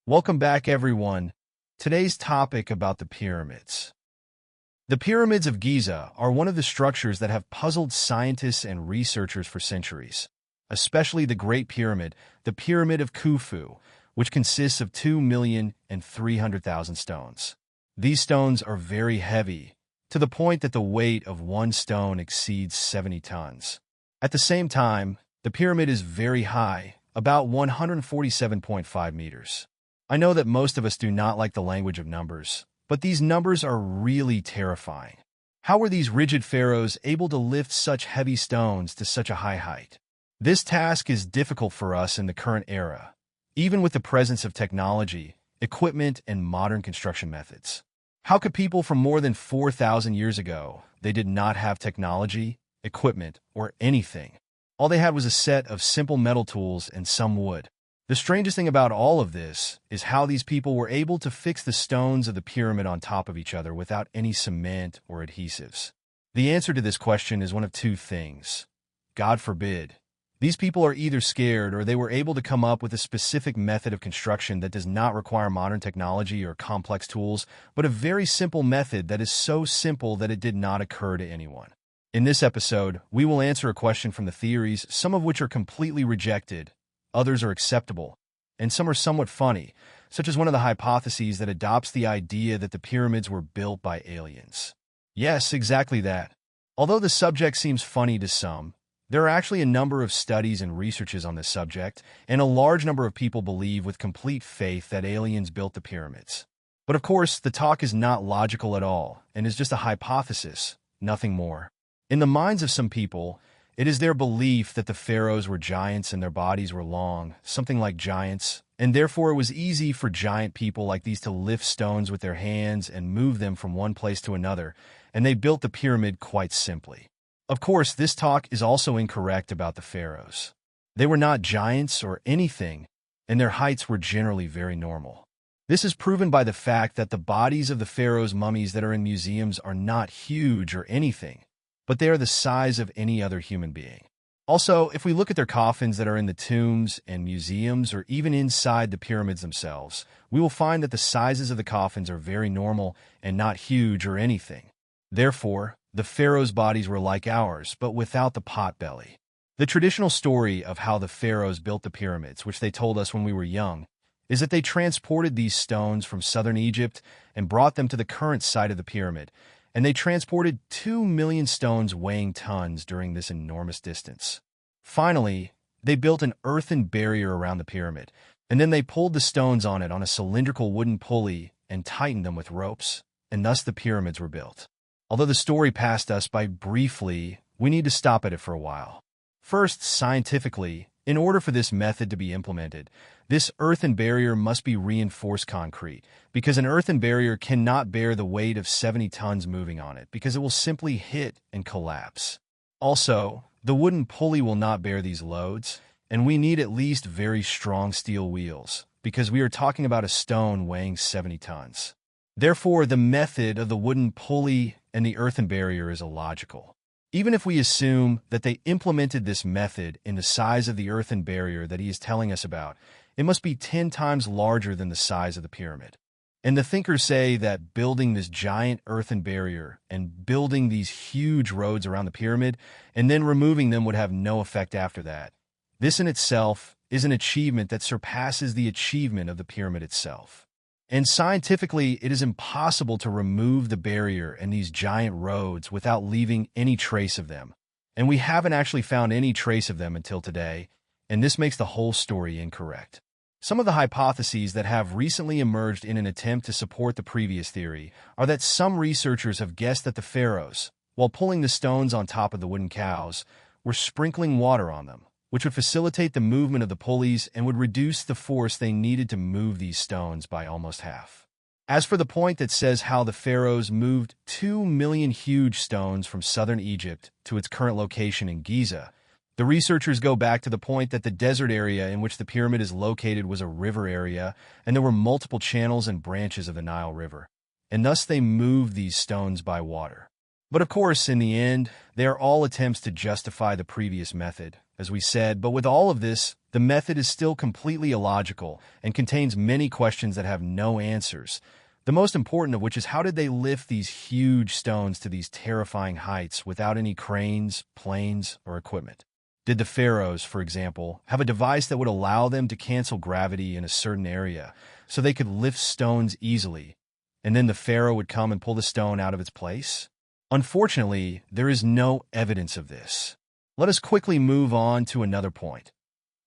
Welcome back, everyone. Today's topic about the pyramids. The pyramids of Giza are one of the structures that have puzzled scientists and researchers for centuries, especially the Great Pyramid, the Pyramid of Khufu, which consists of 2,300,000 stones. These stones are very heavy, to the point that the weight of one stone exceeds 70 tons. At the same time, the pyramid is very high, about 147.5 meters. I know that most of us do not like the language of numbers, but these numbers are really terrifying. How were these rigid pharaohs able to lift such heavy stones to such a high height? This task is difficult for us in the current era, even with the presence of technology, equipment, and modern construction methods. How could people from more than 4,000 years ago, they did not have technology, equipment, or anything? All they had was a set of simple metal tools and some wood. The strangest thing about all of this is how these people were able to fix the stones of the pyramid on top of each other without any cement or adhesives. The answer to this question is one of two things. God forbid. These people are either scared or they were able to come up with a specific method of construction that does not require modern technology or complex tools, but a very simple method that is so simple that it did not occur to anyone. In this episode, we will answer a question from the theories, some of which are completely rejected, others are acceptable, and some are somewhat funny, such as one of the hypotheses that adopts the idea that the pyramids were built by aliens. Yes, exactly that. Although the subject seems funny to some, there are actually a number of studies and researches on this subject, and a large number of people believe with complete faith that aliens built the pyramids. But of course, the talk is not logical at all, and is just a hypothesis, nothing more. In the minds of some people, it is their belief that the pharaohs were giants and their bodies were long, something like giants, and therefore it was easy for giant people like these to lift stones with their hands and move them from one place to another, and they built the pyramid quite simply. Of course, this talk is also incorrect about the pharaohs. They were not giants or anything, and their heights were generally very normal. This is proven by the fact that the bodies of the pharaohs' mummies that are in museums are not huge or anything, but they are the size of any other human being. Also, if we look at their coffins that are in the tombs and museums or even inside the pyramids themselves, we will find that the sizes of the coffins are very normal and not huge or anything. Therefore, the pharaohs' bodies were like ours, but without the pot belly. The traditional story of how the pharaohs built the pyramids, which they told us when we were young, is that they transported these stones from southern Egypt and brought them to the current site of the pyramid, and they transported 2 million stones weighing tons during this enormous distance. Finally, they built an earthen barrier around the pyramid, and then they pulled the stones on it on a cylindrical wooden pulley and tightened them with ropes, and thus the pyramids were built. Although the story passed us by briefly, we need to stop at it for a while. First, scientifically, in order for this method to be implemented, this earthen barrier must be reinforced concrete, because an earthen barrier cannot bear the weight of 70 tons moving on it, because it will simply hit and collapse. Also, the wooden pulley will not bear these loads, and we need at least very strong steel wheels, because we are talking about a stone weighing 70 tons. Therefore, the method of the wooden pulley and the earthen barrier is illogical. Even if we assume that they implemented this method in the size of the earthen barrier that he is telling us about, it must be 10 times larger than the size of the pyramid. And the thinkers say that building this giant earthen barrier and building these huge roads around the pyramid and then removing them would have no effect after that. This in itself is an achievement that surpasses the achievement of the pyramid itself. And scientifically, it is impossible to remove the barrier and these giant roads without leaving any trace of them. And we haven't actually found any trace of them until today, and this makes the whole story incorrect. Some of the hypotheses that have recently emerged in an attempt to support the previous theory are that some researchers have guessed that the pharaohs, while pulling the stones on top of the wooden cows, were sprinkling water on them, which would facilitate the movement of the pulleys and would reduce the force they needed to move these stones by almost half. As for the point that says how the pharaohs moved 2 million huge stones from southern Egypt to its current location in Giza, the researchers go back to the point that the desert area in which the pyramid is located was a river area, and there were multiple channels and branches of the Nile River, and thus they moved these stones by water. But of course, in the end, they are all attempts to justify the previous method, as we said, but with all of this, the method is still completely illogical and contains many questions that have no answers. The most important of which is, how did they lift these huge stones to these terrifying heights without any cranes, planes, or equipment? Did the pharaohs, for example, have a device that would allow them to cancel gravity in a certain area so they could lift stones easily, and then the pharaoh would come and pull the stone out of its place? Unfortunately, there is no evidence of this. Let us quickly move on to another point.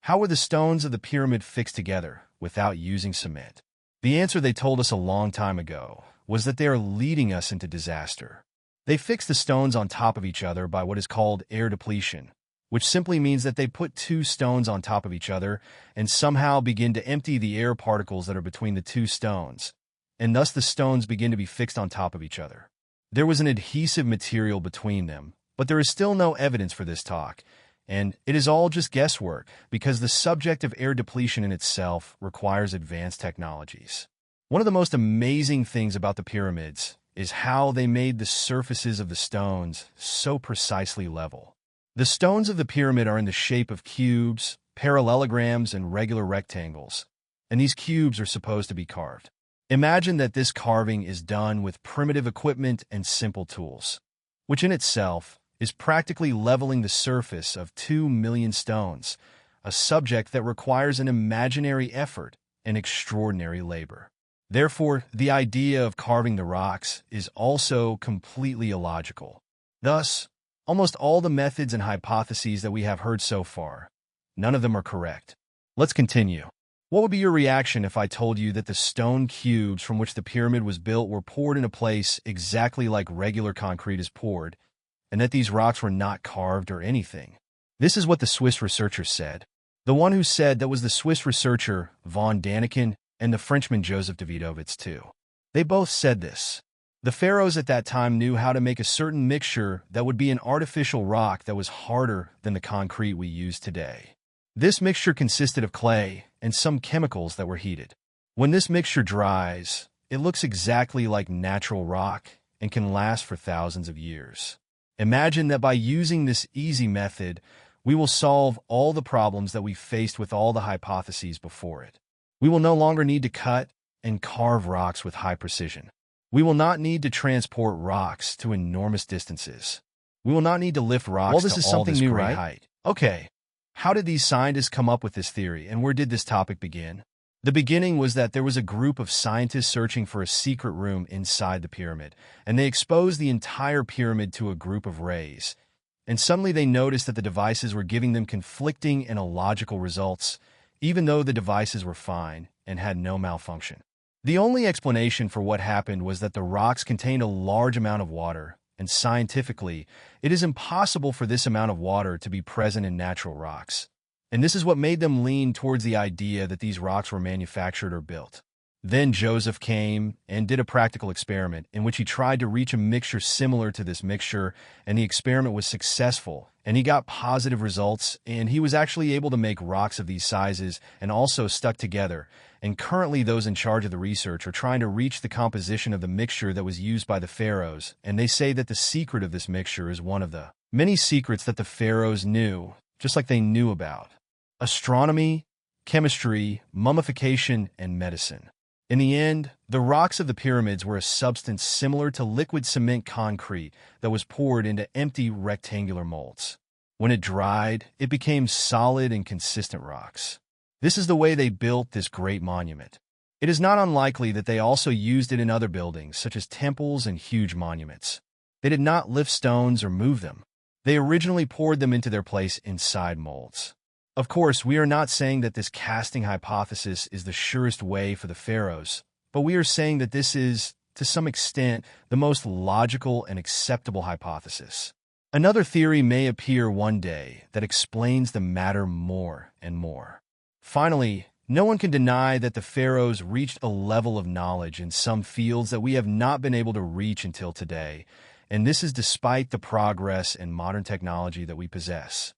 How were the stones of the pyramid fixed together without using cement? The answer they told us a long time ago was that they are leading us into disaster. They fixed the stones on top of each other by what is called air depletion, which simply means that they put two stones on top of each other and somehow begin to empty the air particles that are between the two stones, and thus the stones begin to be fixed on top of each other. There was an adhesive material between them, but there is still no evidence for this talk, and it is all just guesswork because the subject of air depletion in itself requires advanced technologies. One of the most amazing things about the pyramids is how they made the surfaces of the stones so precisely level. The stones of the pyramid are in the shape of cubes, parallelograms, and regular rectangles, and these cubes are supposed to be carved. Imagine that this carving is done with primitive equipment and simple tools, which in itself is practically leveling the surface of 2 million stones, a subject that requires an imaginary effort and extraordinary labor. Therefore, the idea of carving the rocks is also completely illogical. Thus, almost all the methods and hypotheses that we have heard so far, none of them are correct. Let's continue. What would be your reaction if I told you that the stone cubes from which the pyramid was built were poured in a place exactly like regular concrete is poured, and that these rocks were not carved or anything? This is what the Swiss researcher said. The one who said that was the Swiss researcher von Daniken and the Frenchman Joseph Davidovits too. They both said this. The pharaohs at that time knew how to make a certain mixture that would be an artificial rock that was harder than the concrete we use today. This mixture consisted of clay and some chemicals that were heated. When this mixture dries, it looks exactly like natural rock and can last for thousands of years. Imagine that by using this easy method, we will solve all the problems that we faced with all the hypotheses before it. We will no longer need to cut and carve rocks with high precision. We will not need to transport rocks to enormous distances. We will not need to lift rocks This to is all something this new, great right? height. Okay, how did these scientists come up with this theory, and where did this topic begin? The beginning was that there was a group of scientists searching for a secret room inside the pyramid, and they exposed the entire pyramid to a group of rays. And suddenly they noticed that the devices were giving them conflicting and illogical results, even though the devices were fine and had no malfunction. The only explanation for what happened was that the rocks contained a large amount of water, and scientifically, it is impossible for this amount of water to be present in natural rocks. And this is what made them lean towards the idea that these rocks were manufactured or built. Then Joseph came and did a practical experiment in which he tried to reach a mixture similar to this mixture, and the experiment was successful, and he got positive results, and he was actually able to make rocks of these sizes and also stuck together. And currently those in charge of the research are trying to reach the composition of the mixture that was used by the pharaohs, and they say that the secret of this mixture is one of the many secrets that the pharaohs knew, just like they knew about astronomy, chemistry, mummification, and medicine. In the end, the rocks of the pyramids were a substance similar to liquid cement concrete that was poured into empty rectangular molds. When it dried, it became solid and consistent rocks. This is the way they built this great monument. It is not unlikely that they also used it in other buildings, such as temples and huge monuments. They did not lift stones or move them. They originally poured them into their place inside molds. Of course, we are not saying that this casting hypothesis is the surest way for the pharaohs, but we are saying that this is, to some extent, the most logical and acceptable hypothesis. Another theory may appear one day that explains the matter more and more. Finally, no one can deny that the pharaohs reached a level of knowledge in some fields that we have not been able to reach until today, and this is despite the progress in modern technology that we possess.